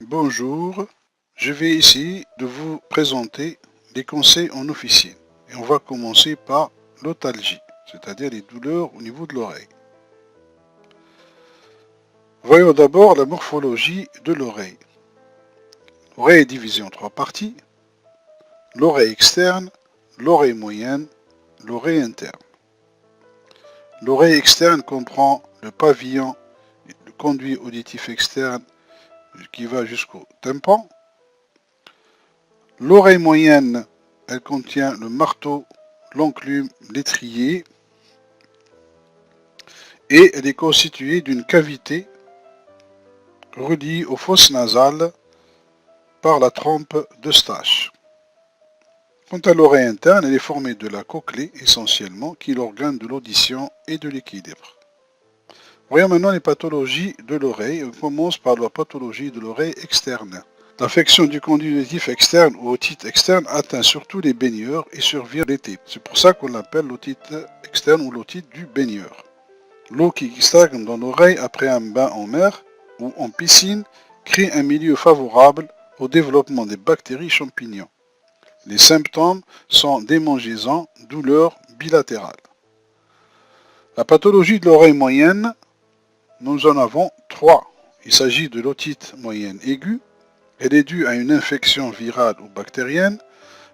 Bonjour, je vais essayer de vous présenter les conseils en officine. Et on va commencer par l'otalgie, c'est-à-dire les douleurs au niveau de l'oreille. Voyons d'abord la morphologie de l'oreille. L'oreille est divisée en trois parties. L'oreille externe, l'oreille moyenne, l'oreille interne. L'oreille externe comprend le pavillon, le conduit auditif externe qui va jusqu'au tympan. L'oreille moyenne, elle contient le marteau, l'enclume, l'étrier et elle est constituée d'une cavité reliée aux fosses nasales par la trompe d'Eustache. Quant à l'oreille interne, elle est formée de la cochlée essentiellement, qui est l'organe de l'audition et de l'équilibre. Voyons maintenant les pathologies de l'oreille. On commence par la pathologie de l'oreille externe. L'affection du conduit auditif externe ou otite externe atteint surtout les baigneurs et survient l'été. C'est pour ça qu'on l'appelle l'otite externe ou l'otite du baigneur. L'eau qui stagne dans l'oreille après un bain en mer ou en piscine crée un milieu favorable au développement des bactéries champignons. Les symptômes sont démangeaisons, douleurs bilatérales. La pathologie de l'oreille moyenne, nous en avons trois. Il s'agit de l'otite moyenne aiguë. Elle est due à une infection virale ou bactérienne.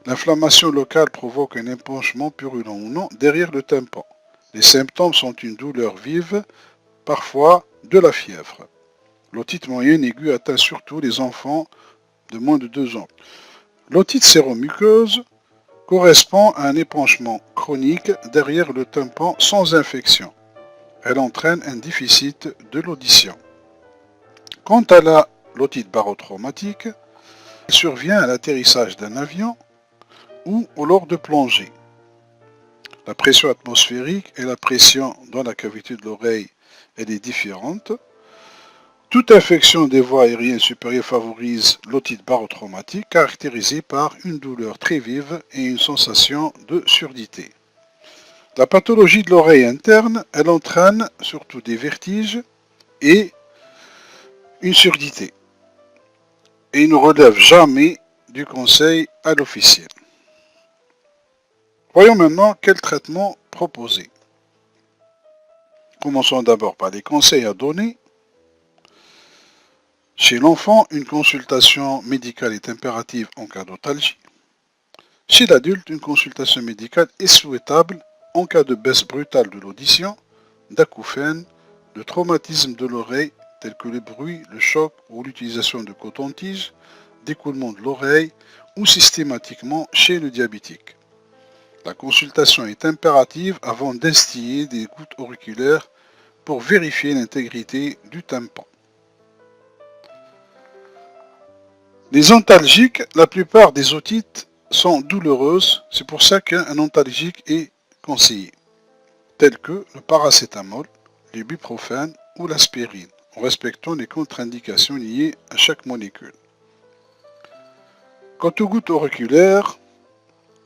L'inflammation locale provoque un épanchement purulent ou non derrière le tympan. Les symptômes sont une douleur vive, parfois de la fièvre. L'otite moyenne aiguë atteint surtout les enfants de moins de 2 ans. L'otite séromuqueuse correspond à un épanchement chronique derrière le tympan sans infection. Elle entraîne un déficit de l'audition. Quant à l'otite barotraumatique, elle survient à l'atterrissage d'un avion ou lors de plongée. La pression atmosphérique et la pression dans la cavité de l'oreille est différente. Toute infection des voies aériennes supérieures favorise l'otite barotraumatique caractérisée par une douleur très vive et une sensation de surdité. La pathologie de l'oreille interne, elle entraîne surtout des vertiges et une surdité. Et il ne relève jamais du conseil à l'officiel. Voyons maintenant quel traitement proposer. Commençons d'abord par les conseils à donner. Chez l'enfant, une consultation médicale est impérative en cas d'otalgie. Chez l'adulte, une consultation médicale est souhaitable en cas de baisse brutale de l'audition, d'acouphènes, de traumatisme de l'oreille tels que le bruit, le choc ou l'utilisation de coton-tige, d'écoulement de l'oreille ou systématiquement chez le diabétique. La consultation est impérative avant d'instiller des gouttes auriculaires pour vérifier l'intégrité du tympan. Les antalgiques, la plupart des otites sont douloureuses, c'est pour ça qu'un antalgique est conseillé, tels que le paracétamol, l'ibuprofène ou l'aspirine, en respectant les contre-indications liées à chaque molécule. Quant aux gouttes auriculaires,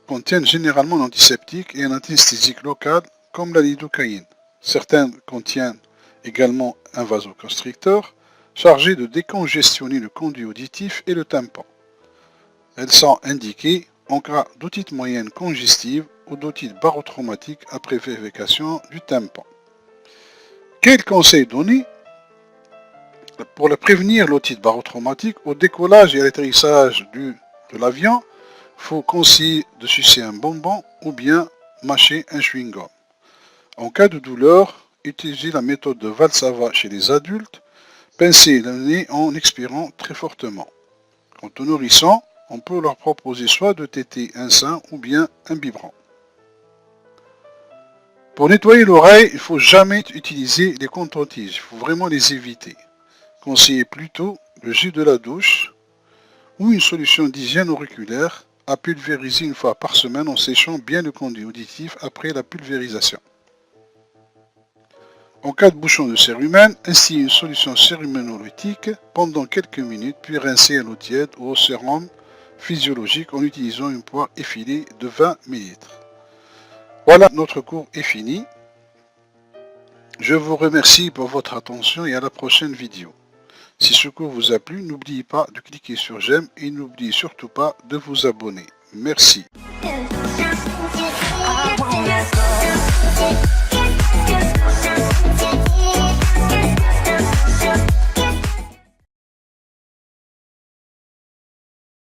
contiennent généralement un antiseptique et un anesthésique local comme la lidocaïne. Certaines contiennent également un vasoconstricteur chargé de décongestionner le conduit auditif et le tympan. Elles sont indiquées en cas d'otite moyenne congestive ou d'otite barotraumatique après vérification du tympan. Quels conseils donner pour prévenir l'otite barotraumatique au décollage et à l'atterrissage de l'avion? Il faut conseiller de sucer un bonbon ou bien mâcher un chewing-gum. En cas de douleur, utilisez la méthode de Valsava chez les adultes. Pincez le nez en expirant très fortement. Quant aux nourrissons, on peut leur proposer soit de téter un sein ou bien un biberon. Pour nettoyer l'oreille, il ne faut jamais utiliser les coton-tiges. Il faut vraiment les éviter. Conseillez plutôt le jus de la douche ou une solution d'hygiène auriculaire à pulvériser une fois par semaine en séchant bien le conduit auditif après la pulvérisation. En cas de bouchon de cérumen, instillez une solution céruménolytique pendant quelques minutes, puis rincez à l'eau tiède ou au sérum physiologique en utilisant une poire effilée de 20 ml. Voilà, notre cours est fini. Je vous remercie pour votre attention et à la prochaine vidéo. Si ce cours vous a plu, n'oubliez pas de cliquer sur j'aime et n'oubliez surtout pas de vous abonner. Merci. I wanna go.